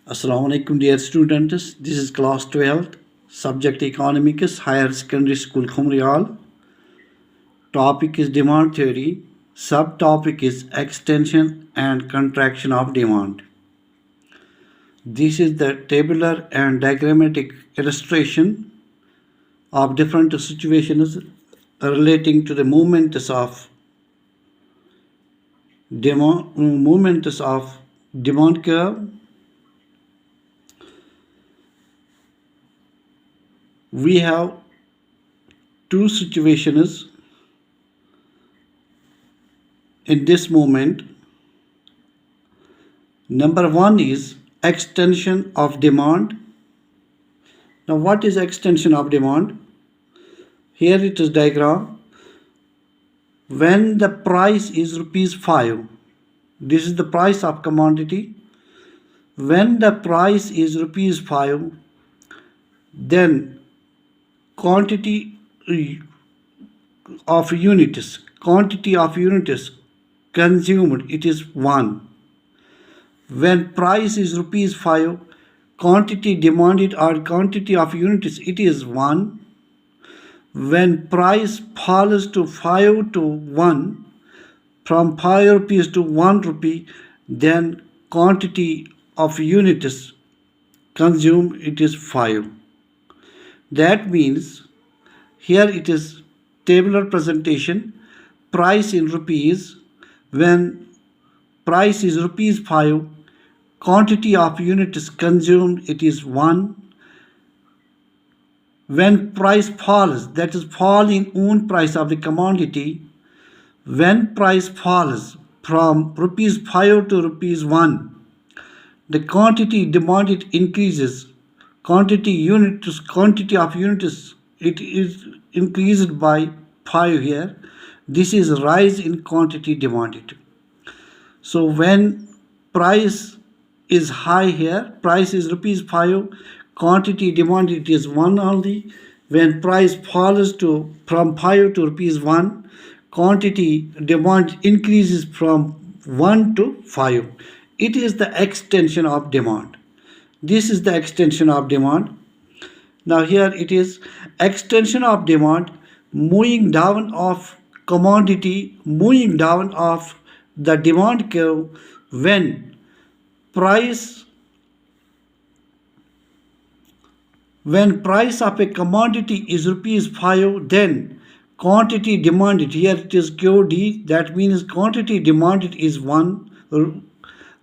Assalamu alaikum dear students. This is class 12th, subject economics, higher secondary school Khumrial. Topic is demand theory. Subtopic is extension and contraction of demand. This is the tabular and diagrammatic illustration of different situations relating to the movements of demand curve. We have two situations in this moment. Number one is extension of demand. Now, what is extension of demand? Here it is diagram. When the price is ₹5, this is the price of commodity. When the price is ₹5, then quantity of units consumed, it is 1. When price is ₹5, quantity demanded or quantity of units, it is 1. When price falls to 5 to 1, from 5 rupees to 1 rupee, then quantity of units consumed, it is 5. That means here it is tabular presentation. Price in rupees. When price is ₹5, quantity of units consumed, it is 1. When price falls, that is fall in own price of the commodity. When price falls from ₹5 to ₹1, the quantity demanded increases. Quantity of units, it is increased by 5 here. This is rise in quantity demanded. So when price is high here, price is ₹5, quantity demanded is 1 only. When price falls from 5 to ₹1, quantity demand increases from 1 to 5. It is the extension of demand. This is the extension of demand. Now here it is extension of demand, moving down of commodity, moving down of the demand curve. When price of a commodity is ₹5, then quantity demanded, here it is QD, that means quantity demanded is 1.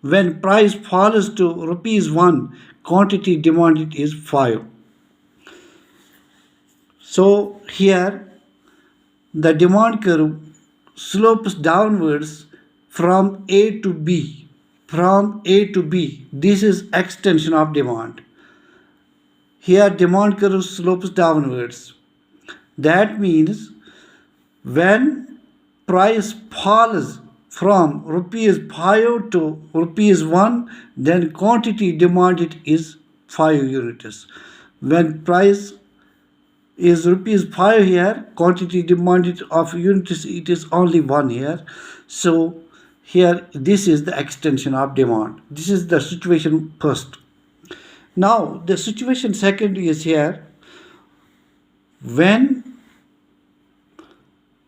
When price falls to ₹1, quantity demanded is 5. So here the demand curve slopes downwards from A to B. From A to B. This is extension of demand. Here demand curve slopes downwards. That means when price falls from ₹5 to ₹1, then quantity demanded is 5 units. When price is ₹5 here, quantity demanded of units, it is only 1 here. So here this is the extension of demand. This is the situation first. Now the situation second is here. When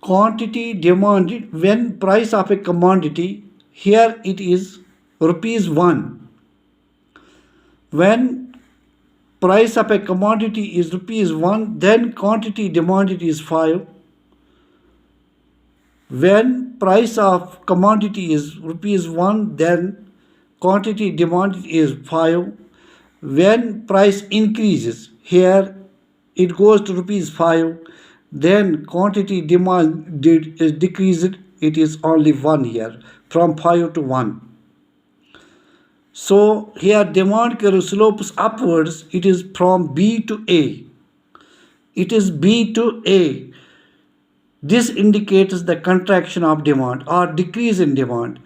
quantity demanded, when price of a commodity, here it is ₹1. When price of a commodity is ₹1, then quantity demanded is 5. When price of commodity is ₹1, then quantity demanded is 5. When price increases, here it goes to ₹5, then quantity demanded is decreased, it is only 1 here, from 5 to 1. So here demand curve slopes upwards, it is from B to A. It is B to A. This indicates the contraction of demand or decrease in demand.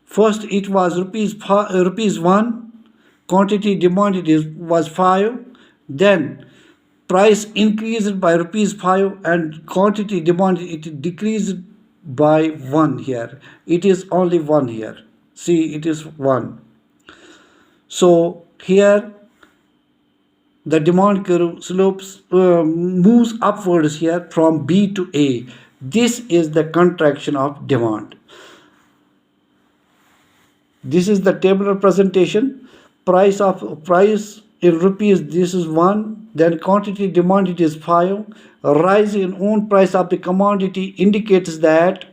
First it was ₹1, quantity demanded was 5, then price increased by ₹5 and quantity demanded, it decreased by 1 here. It is only 1 here. See, it is 1. So Here the demand curve moves upwards here from B to A. This is the contraction of demand. This is the table representation. Price in rupees, this is 1. Then quantity demanded is 5. Rise in own price of the commodity indicates that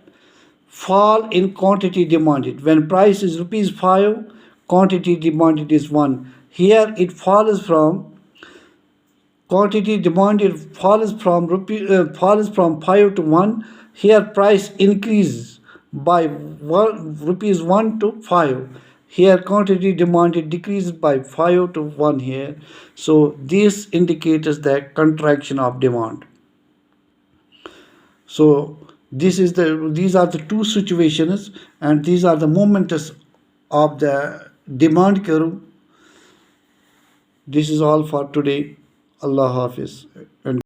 fall in quantity demanded. When price is rupees 5, quantity demanded is 1. Here it falls from quantity demanded falls from 5 to 1. Here price increases by rupees 1 to 5. Here quantity demanded decreases by 5 to 1 here. So this indicates the contraction of demand. So these are the two situations, and these are the moments of the demand curve. This is all for today. Allah Hafiz. And